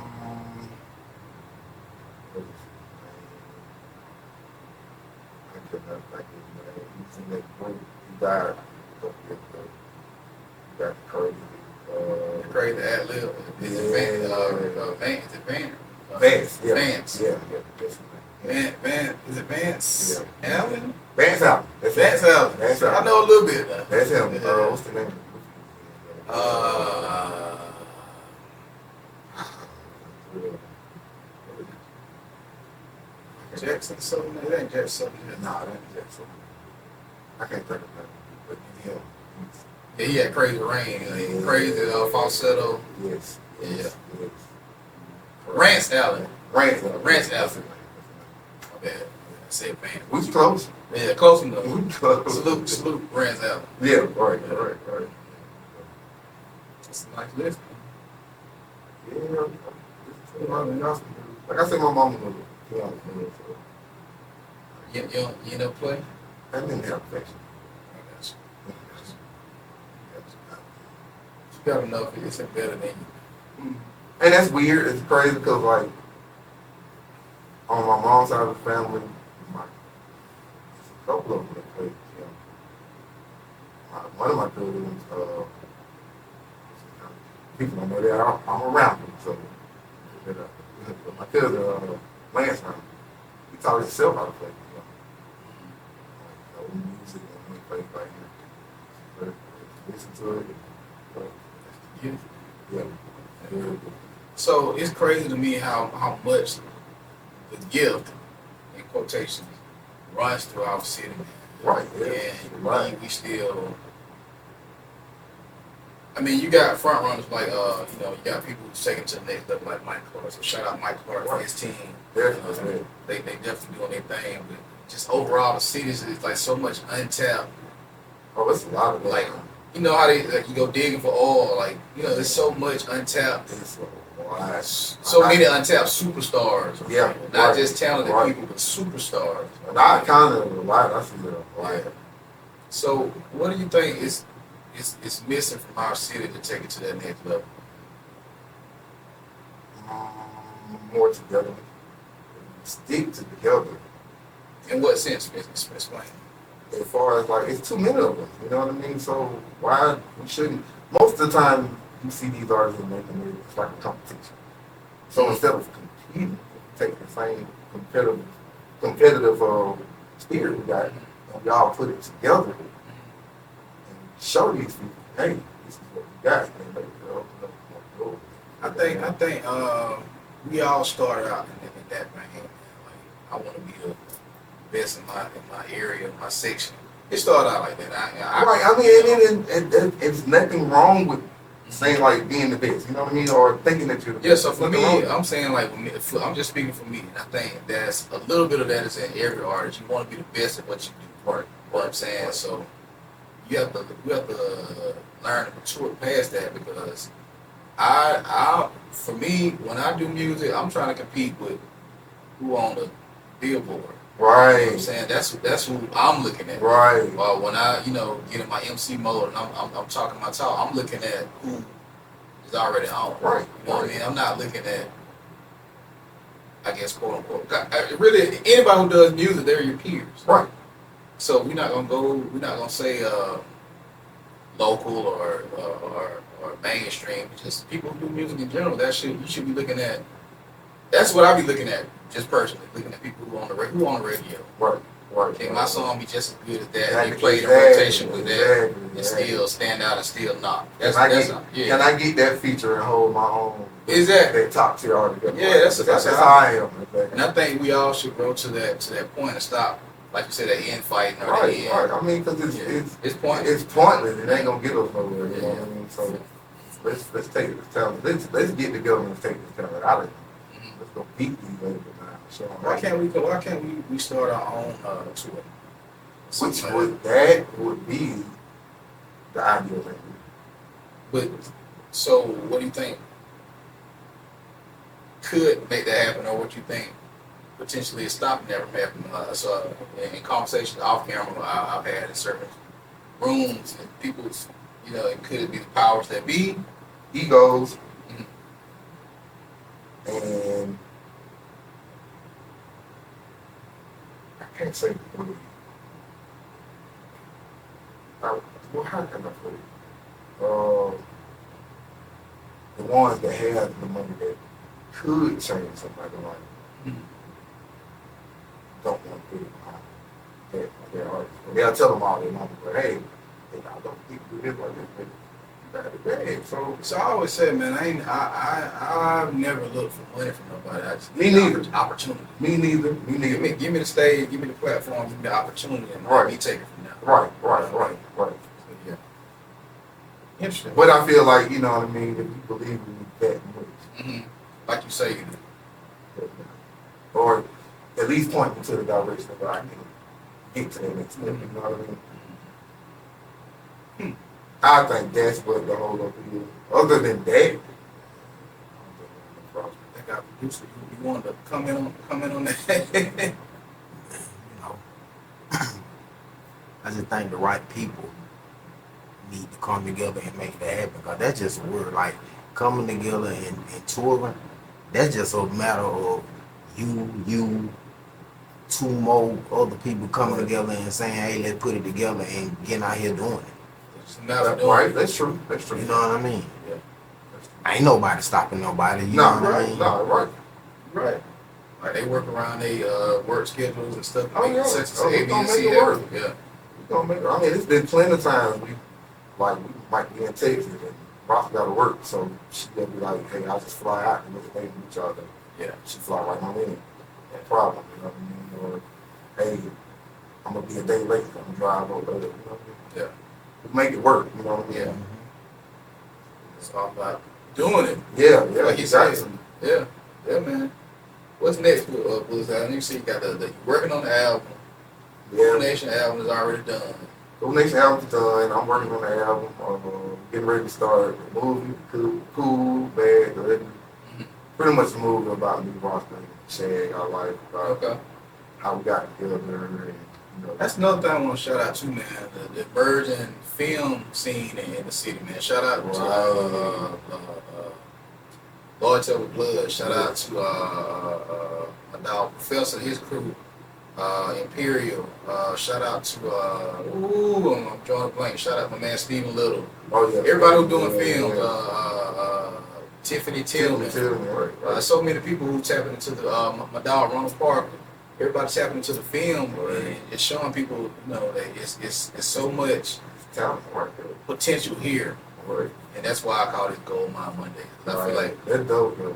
Speaker 4: could not think of his name. He's in that group. He died a couple years ago. He got crazy.
Speaker 3: Crazy ad lib. Is it Van? Is it Van?
Speaker 4: Vance. Yeah.
Speaker 3: Vance.
Speaker 4: Yeah. Yes.
Speaker 3: Is it Vance?
Speaker 4: Yeah.
Speaker 3: Allen?
Speaker 4: Vance Allen. That's
Speaker 3: Vance
Speaker 4: him.
Speaker 3: Allen.
Speaker 4: Vance
Speaker 3: I
Speaker 4: Allen.
Speaker 3: know a little bit.
Speaker 4: That's him.
Speaker 3: Yeah.
Speaker 4: What's the name?
Speaker 3: Jackson something. It ain't Jackson something.
Speaker 4: Nah, that ain't Jackson. I can't think of that. But him.
Speaker 3: Yeah, he had crazy rain. Crazy falsetto.
Speaker 4: Yes.
Speaker 3: Yeah. Rance Allen.
Speaker 4: Rance Allen.
Speaker 3: Rance Allen. Okay. I said Van.
Speaker 4: We was close.
Speaker 3: Yeah, close enough.
Speaker 4: We was close.
Speaker 3: Salute, Rance Allen.
Speaker 4: Yeah, right.
Speaker 3: It's a nice list.
Speaker 4: Yeah. Like I said, my mama knew it. Yeah, so.
Speaker 3: You know play?
Speaker 4: I didn't have affection.
Speaker 3: You got enough. It's better than you.
Speaker 4: And that's weird. It's crazy because, like, on my mom's side of the family, a couple of them that played piano. One of my cousins, people I know that I'm around them, so my cousin, Lance, he taught himself how to play piano. Like, no music and he played by ear. Listen to it. Yeah.
Speaker 3: So it's crazy to me how much the gift, in quotations, runs through our city.
Speaker 4: Right. Yeah.
Speaker 3: And
Speaker 4: Right.
Speaker 3: we still. I mean, you got front runners like you got people who's taking to the next level like Mike Clark. So shout out Mike Clark and his team.
Speaker 4: Definitely.
Speaker 3: They definitely doing their thing. But just overall, the cities is like so much untapped.
Speaker 4: Oh, it's a lot of that.
Speaker 3: Like, you know how they you go digging for oil. Like, there's so much untapped. So many untapped superstars.
Speaker 4: Yeah,
Speaker 3: Not
Speaker 4: right,
Speaker 3: just talented
Speaker 4: right.
Speaker 3: people, but superstars.
Speaker 4: And I kind of a lot. I see that a lot.
Speaker 3: Yeah. So, what do you think is missing from our city to take it to that next level?
Speaker 4: More together. Stick together.
Speaker 3: In what sense, explain?
Speaker 4: As far as like, it's too many of them. You know what I mean? So why we shouldn't? Most of the time, you see these artists and making it, it's like a competition. So instead of competing, take the same competitive spirit we got, and we all put it together and show these people, hey, this is what we got. And they open up more doors.
Speaker 3: I think we all started out in that vein. Like, I want to be the best in my area, my section. It started out like that.
Speaker 4: Right. I mean, and it's nothing wrong with saying like being the best. You know what I mean? Or thinking that you're the best.
Speaker 3: Yeah. So for
Speaker 4: Nothing
Speaker 3: me,
Speaker 4: wrong with it.
Speaker 3: I'm saying like I'm just speaking for me, and I think that's a little bit of that is in every artist. You want to be the best at what you do.
Speaker 4: Right.
Speaker 3: You know what I'm saying?
Speaker 4: Right.
Speaker 3: So you have to learn to mature past that, because for me, when I do music, I'm trying to compete with who on the billboard. You know what I'm
Speaker 4: Right.
Speaker 3: saying? That's who I'm looking at.
Speaker 4: Right.
Speaker 3: Well, when I, get in my MC mode and I'm talking my talk, I'm looking at who is already on.
Speaker 4: Right.
Speaker 3: You know what I mean? I'm not looking at, I guess, quote unquote. Really, anybody who does music, they're your peers.
Speaker 4: Right.
Speaker 3: So we're not gonna say local or mainstream. Just people who do music in general. You should be looking at. That's what I be looking at, just personally, looking at people who on the radio.
Speaker 4: Right. Right.
Speaker 3: Can my song be just as good as that?
Speaker 4: Exactly.
Speaker 3: They played in rotation with that.
Speaker 4: Exactly.
Speaker 3: and still stand out and still knock.
Speaker 4: Can I get that feature and hold my own?
Speaker 3: Exactly.
Speaker 4: That top tier artist.
Speaker 3: Yeah, that's
Speaker 4: how I am.
Speaker 3: And I think we all should grow to that point and stop, like you said, that infighting or
Speaker 4: right,
Speaker 3: the end.
Speaker 4: right. I mean, because it's pointless. It's pointless. It ain't gonna get us nowhere. You know what I mean? So let's take this talent. Let's get together and take this talent out of it. Let's go beat these labels now. So
Speaker 3: Why can't we start our own tour?
Speaker 4: Which would be the ideal thing.
Speaker 3: But so, what do you think could make that happen, or what you think potentially is stopping that from happening? So, in conversations off camera, I've had in certain rooms, and people's, it could be the powers that be,
Speaker 4: egos, and I can't say greed. Well, how can I put it? The ones that have the money that could change somebody's life don't want to put it behind their artists. They'll tell them all they want, but hey, I don't need to do this like this, but you got it bad.
Speaker 3: So I always say, man, I've never looked for money from nobody. I just
Speaker 4: Me neither.
Speaker 3: Opportunity.
Speaker 4: Me neither.
Speaker 3: Give me the stage, give me the platform, give me the opportunity, and
Speaker 4: right.
Speaker 3: let me take it from there.
Speaker 4: Right.
Speaker 3: Yeah. Interesting.
Speaker 4: But I feel like, you know what I mean, if you believe in me that much.
Speaker 3: Like you say you do.
Speaker 4: Or at least point me to the direction where I can get to that next step, you know what I mean? I think that's what the whole up is. Other than that,
Speaker 3: I think our producer, you wanted to comment on that.
Speaker 5: I just think the right people need to come together and make that happen. Because that's just a word. Like, coming together and touring, that's just a matter of you, two more other people coming together and saying, hey, let's put it together and getting out here doing it.
Speaker 3: It's a matter of doing
Speaker 4: right,
Speaker 3: it.
Speaker 4: that's true.
Speaker 5: You know what I mean?
Speaker 3: Yeah.
Speaker 5: Ain't nobody stopping nobody. You know what I mean?
Speaker 3: Right. Like they work around their work schedules and stuff.
Speaker 4: Oh, yeah.
Speaker 3: Such as
Speaker 4: Oh,
Speaker 3: A,
Speaker 4: we
Speaker 3: B,
Speaker 4: gonna
Speaker 3: and
Speaker 4: make
Speaker 3: C.
Speaker 4: it work.
Speaker 3: Yeah.
Speaker 4: I mean, it's been plenty of times we might be in Texas and Ross got to work, so she gonna be like, hey, I'll just fly out and look at each other.
Speaker 3: Yeah.
Speaker 4: She fly right on in. No problem, you know what I mean? Or, hey, I'm gonna be a day late, I'm gonna drive over there, you know what I mean?
Speaker 3: Yeah.
Speaker 4: We make it work, you know what I mean?
Speaker 3: Yeah. It's all about doing it.
Speaker 4: Yeah,
Speaker 3: Like you
Speaker 4: exactly.
Speaker 3: said. Yeah, man. What's next with Bullethead? I know you see you got the working on the album.
Speaker 4: Yeah.
Speaker 3: Nation album is already done.
Speaker 4: Next album's done. I'm working on the album. Getting ready to start the movie. Cool, bad, good. Pretty much the movie about me, Ross, sharing our life, about how we got together. And,
Speaker 3: That's another thing I want to shout out to, man. The burgeoning film scene in the city, man. Shout out to Bullethead with Blood. Shout out to my dog Professor and his crew. Imperial. Shout out to I'm drawing a blank. Shout out to my man Stephen Little.
Speaker 4: Oh yeah.
Speaker 3: Everybody who's doing films. Tiffany Tillman.
Speaker 4: Right.
Speaker 3: So many people who tapping into the my dog Ronald Parker. Everybody tapping into the film and it's showing people, that it's so much potential here.
Speaker 4: Right.
Speaker 3: And that's why I call it Goldmine Mondays. I feel like
Speaker 4: that's dope, man.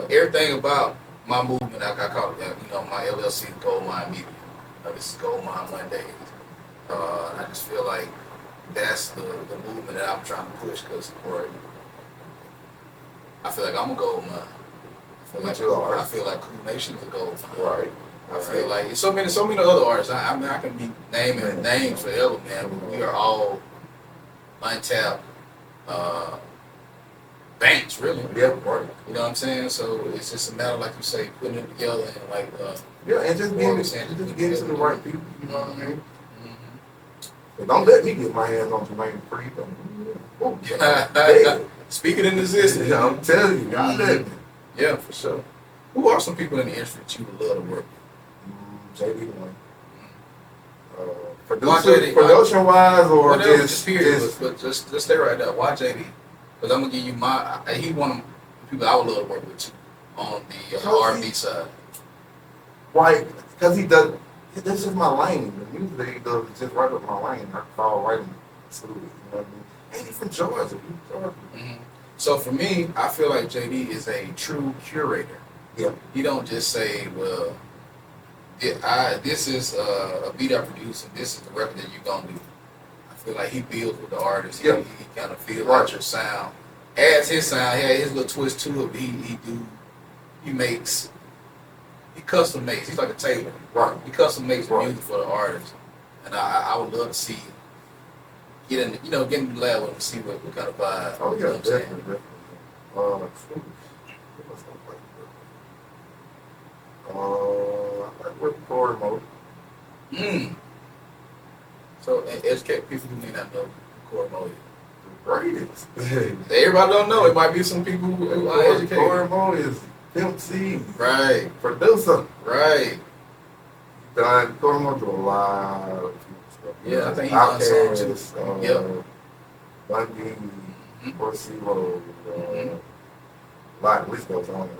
Speaker 3: Everything about my movement, I call it, my LLC, Goldmine Media. This is Goldmine Mondays. I just feel like that's the movement that I'm trying to push because I feel like I'm a gold mine. I feel like Cool Nation is a gold mine.
Speaker 4: Right.
Speaker 3: I feel like so many other artists. I mean, I can be naming names forever, man. But we are all untapped banks, really.
Speaker 4: Yeah, right.
Speaker 3: You know what I'm saying? So it's just a matter, like you say, putting it together and like.
Speaker 4: And just getting to the right people. You know what I mean? And don't let me get my hands on Jermaine Free.
Speaker 3: Speaking in existence.
Speaker 4: I'm telling you, God let me.
Speaker 3: Yeah, for sure. Who are some people in the industry that you would love to work with?
Speaker 4: JD one. Production wise, or
Speaker 3: whatever,
Speaker 4: just
Speaker 3: period. But just stay right there. Why JD? Because I'm gonna give you he one of the people I would love to work with too on the R&B side.
Speaker 4: Why? Because he does. That's just my lane. The music that he does is just right up my lane. I can fall right in. Absolutely. You know what I mean? And he's from Georgia. He's Georgia.
Speaker 3: Mhm. So for me, I feel like JD is a true curator.
Speaker 4: Yeah.
Speaker 3: He don't just say, well, this is a beat I produce and this is the record that you're gonna do. I feel like he builds with the artist.
Speaker 4: Yeah.
Speaker 3: He kind of feels
Speaker 4: Right.
Speaker 3: out your sound, adds his sound, he had his little twist to it. But he custom makes. He's like a tailor.
Speaker 4: Right.
Speaker 3: He custom makes
Speaker 4: Right.
Speaker 3: music for the artist, and I would love to see get in the lab with him and see what kind of vibe.
Speaker 4: Oh,
Speaker 3: you know
Speaker 4: yeah,
Speaker 3: what I'm saying?
Speaker 4: definitely. What's that like? I like working for remote.
Speaker 3: Mm. So educate people who may not know who Corey Mo is.
Speaker 4: The greatest.
Speaker 3: Everybody don't know. It might be some people who are educated.
Speaker 4: Corey Mo is Pimp C,
Speaker 3: Right,
Speaker 4: producer.
Speaker 3: right.
Speaker 4: Corey Mo do a lot of stuff.
Speaker 3: Yeah, I think he's done songs too.
Speaker 4: Outkast,
Speaker 3: Yep.
Speaker 4: Bundy,
Speaker 3: Mhm.
Speaker 4: Orsiro,
Speaker 3: Mhm.
Speaker 4: a lot of list goes on and on and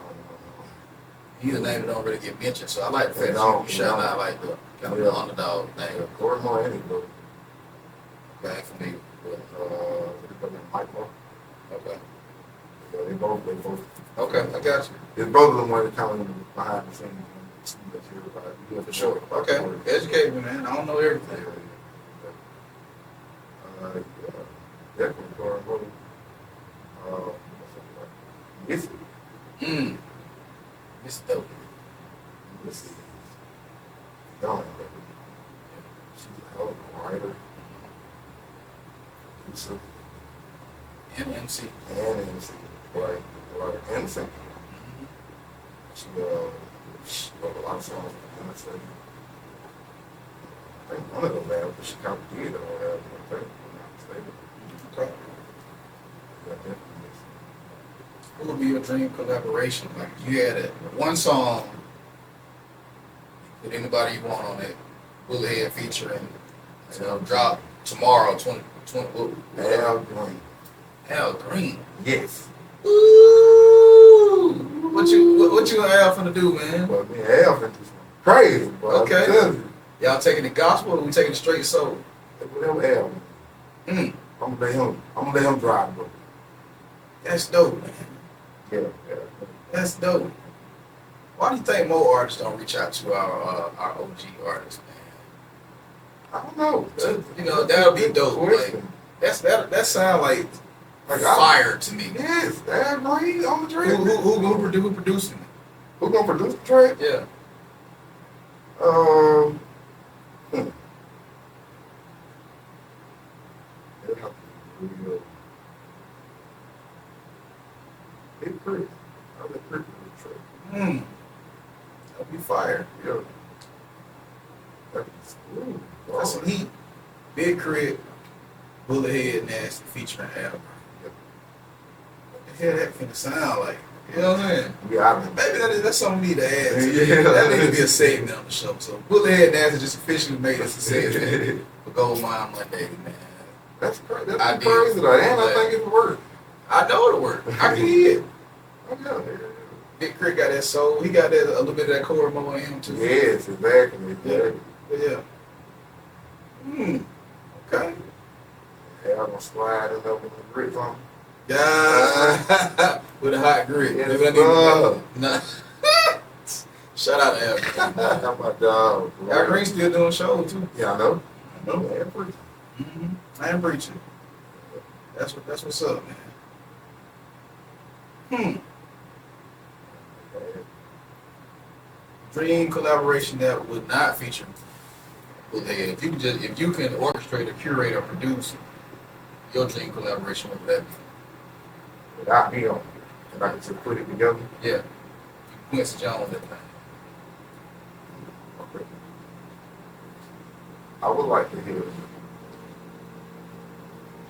Speaker 3: He's a name that don't really get mentioned, so I like the fact
Speaker 4: They
Speaker 3: that
Speaker 4: don't,
Speaker 3: you shout
Speaker 4: they
Speaker 3: out
Speaker 4: don't.
Speaker 3: like the kind of
Speaker 4: Yeah.
Speaker 3: the underdog
Speaker 4: on.
Speaker 3: name.
Speaker 4: Corey Mo and he goes,
Speaker 3: Okay, for me.
Speaker 4: Michael.
Speaker 3: Okay,
Speaker 4: Yeah, they both.
Speaker 3: okay, I got you.
Speaker 4: It's both of them were kind of behind the scenes. That you everybody, yeah,
Speaker 3: For sure. Okay, educate me, man. I don't know everything.
Speaker 4: Yeah, definitely Corey Mo. Missy.
Speaker 3: It's dope.
Speaker 4: Missy. Young, baby. She's a hell of a writer. Producer.
Speaker 3: MMC.
Speaker 4: And MC. Right. MC. She wrote a lot of songs with Beyonce. I think one of them now, but she kind of did on that, I think, if I'm not mistaken.
Speaker 3: Okay.
Speaker 4: Yeah, definitely.
Speaker 3: What would be your dream collaboration? Like you had one song with anybody you want on it, Bullethead featuring, drop tomorrow, 2020.
Speaker 4: Al Green.
Speaker 3: Al Green.
Speaker 4: Yes.
Speaker 3: Ooh, what you and Al finna do, man?
Speaker 4: But me and Al finna do something crazy, but
Speaker 3: Okay.
Speaker 4: I'm telling you,
Speaker 3: Y'all taking the gospel or we taking it straight soul?
Speaker 4: whatever Al,
Speaker 3: Mm,
Speaker 4: I'm gonna let him drive, bro.
Speaker 3: that's dope, man.
Speaker 4: Yeah.
Speaker 3: That's dope. Why do you think more artists don't reach out to our OG artists, man?
Speaker 4: I don't know.
Speaker 3: That'll be dope. Like,
Speaker 4: Question.
Speaker 3: that sound like
Speaker 4: Like,
Speaker 3: fire to me.
Speaker 4: Yes, Al Green on the track.
Speaker 3: Who producing it?
Speaker 4: Who gonna produce the track?
Speaker 3: Yeah.
Speaker 4: It'll have to be real. Big Crit. I'll let Crit do the track.
Speaker 3: That'll be fire.
Speaker 4: Yeah. That's smooth.
Speaker 3: That's some heat. Big Crit, Bullethead, Nasty featuring Al. What the hell that finna sound like? You know what I'm saying?
Speaker 4: Yeah,
Speaker 3: Maybe that's something we need to add to.
Speaker 4: Yeah.
Speaker 3: That need to be a segment on the show. So Bullethead Nasty just officially made us a segment for Goldmine Mondays, man.
Speaker 4: That's crazy.
Speaker 3: I
Speaker 4: That's
Speaker 3: did.
Speaker 4: crazy though. And I think it'll work.
Speaker 3: I know it'll work. I can hear it.
Speaker 4: Oh, yeah.
Speaker 3: Big Crit got that soul. He got that a little bit of that Corey Mo in him too.
Speaker 4: Yes, exactly.
Speaker 3: Yeah. Yeah. Okay.
Speaker 4: Yeah, I'm gonna slide it up with the grits on.
Speaker 3: Yeah. With a hot grit.
Speaker 4: Yes,
Speaker 3: Maybe I
Speaker 4: sir.
Speaker 3: need to. Nah. Shout out to Al Green.
Speaker 4: How about dog?
Speaker 3: Al Green still doing shows too.
Speaker 4: Yeah, I know.
Speaker 3: I know.
Speaker 4: Yeah, pretty.
Speaker 3: I am preaching. That's what's up, man. Dream collaboration that would not feature Bullethead. If you can orchestrate or curate or produce your dream collaboration, what would that be?
Speaker 4: Without me on it. If I could just put it together.
Speaker 3: Yeah. Quincy Jones, that thing.
Speaker 4: Okay. I would like to hear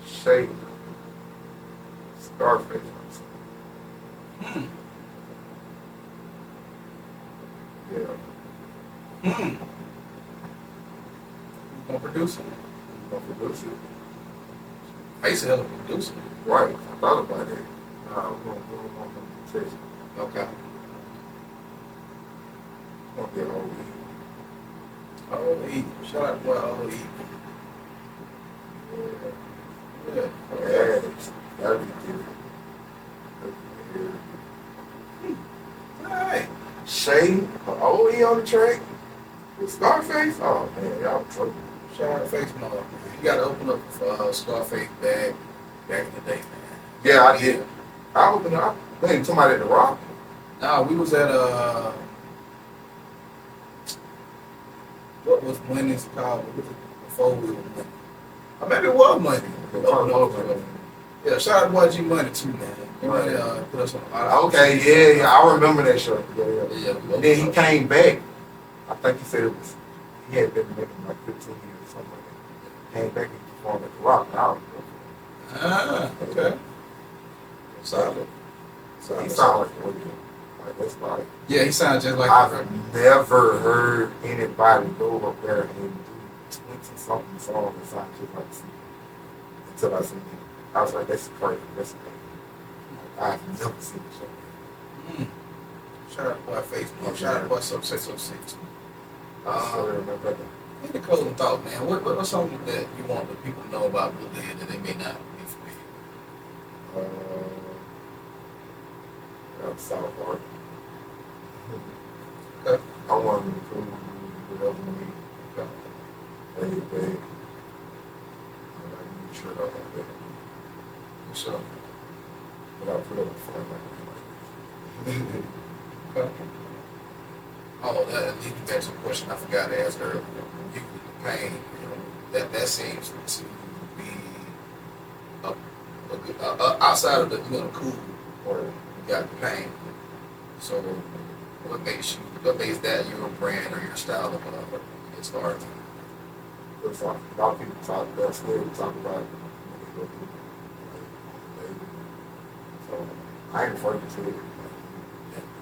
Speaker 4: Shay Scarface. Yeah.
Speaker 3: Who's gonna produce it?
Speaker 4: Gonna produce it.
Speaker 3: I used to help him produce it.
Speaker 4: Right. I thought about it. We're gonna take it.
Speaker 3: Okay.
Speaker 4: Gonna get OE.
Speaker 3: Oh, E. Shout out to my old E.
Speaker 4: Yeah.
Speaker 3: Yeah.
Speaker 4: Yeah, that'd be good.
Speaker 3: Alright.
Speaker 4: Shay, oh, he on the track. Scarface? Oh man, y'all trouble.
Speaker 3: Scarface, no, man. You gotta open up for Scarface back in the day, man.
Speaker 4: Yeah, I did. I opened up. Man, somebody at the Rock.
Speaker 3: Nah, we was at what was Money's called? What was it before we were Money? Or maybe it was Money. Yeah, shout out to Boy G Money too, man. He Money put us on a lot of
Speaker 4: Okay, yeah, I remember that show. Yeah.
Speaker 3: Yeah,
Speaker 4: And then he came back. I think he said it was, he had been making like 15 years or something like that. Came back and performed at the Rock. And I was
Speaker 3: okay. Solid.
Speaker 4: he sounded like a radio. Like, that's like,
Speaker 3: Yeah, he sounded just like
Speaker 4: I've never heard anybody go up there and do 20-something songs that sound just like C. Until I seen him. I was like, that's crazy. That's crazy. I've never seen the show.
Speaker 3: Shout out to Boy Facebook. Shout out to Boy 606.
Speaker 4: So,
Speaker 3: In the closing thought, man, what's something that you want the people to know about Bullethead that they may not be familiar
Speaker 4: I'm South Park.
Speaker 3: with? Okay.
Speaker 4: I want them to prove whatever we need. They I'm like, you shirt out like that.
Speaker 3: So,
Speaker 4: But I put up a fight like
Speaker 3: okay. Oh, that leads me back to the question I forgot to ask earlier. You the pain, that seems to be a good, outside of the cool, or you got the pain. So, what makes that your brand or your style of as far as
Speaker 4: It's like a lot of people talk about scared to talk about it. So I ain't afraid to do it.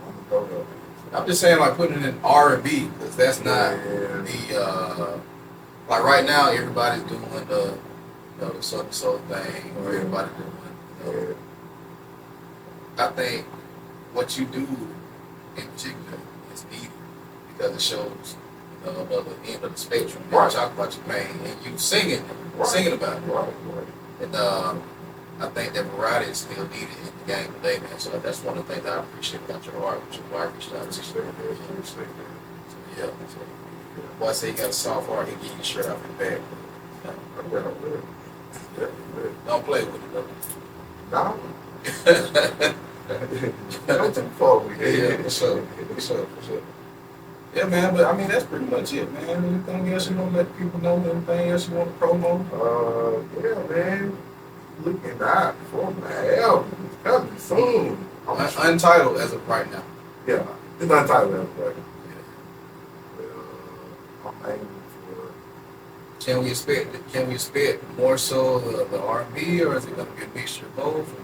Speaker 4: I'm gonna go there.
Speaker 3: I'm just saying, like putting it in R&B because that's not the like right now everybody's doing the the Southern Soul thing, or everybody doing. I think what you do in particular is needed because it shows the other end of the spectrum. You talk about your pain and you singing about it. And I think that variety is still needed in the game today, man. So that's one of the things I appreciate about your art, which is why I reached out to you. So, yeah. Boy, I say you got a soft heart, he give you a shirt off your back. Don't play with it, though.
Speaker 4: Not too far with it.
Speaker 3: Yeah, for sure. Yeah, man, but I mean, that's pretty much it, man. Anything else you want to let people know? Anything else you want to promo?
Speaker 4: Yeah, man. Looking out for my album. It's coming soon.
Speaker 3: Untitled as of right now.
Speaker 4: Yeah, it's untitled album, right? I'm aiming for.
Speaker 3: Can we expect more so the R&B, or is it going to be a mixture of both?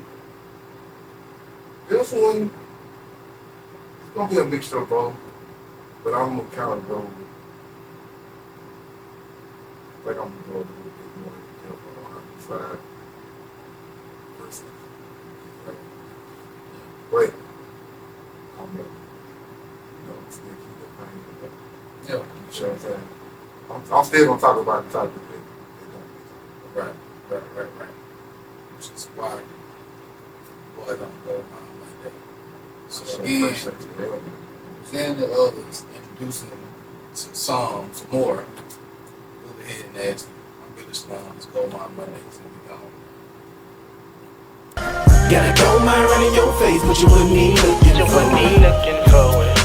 Speaker 4: This one, it's gonna be a mixture of both, but I'm gonna kind of go. Like I'm gonna go a little bit more careful on the side versus. Wait, I'm gonna, still keep the pain.
Speaker 3: Yeah.
Speaker 4: You know what I'm saying? I'm still gonna talk about the type of thing.
Speaker 3: Right. Which is why boy don't go around like that. So again the others introducing some songs more. Go ahead and ask them. I'm Billy Sloan, it's Goldmine Mondays, and we gone.
Speaker 1: Got a gold mine right in your face, but you wouldn't even look at
Speaker 2: You wouldn't even looking for it.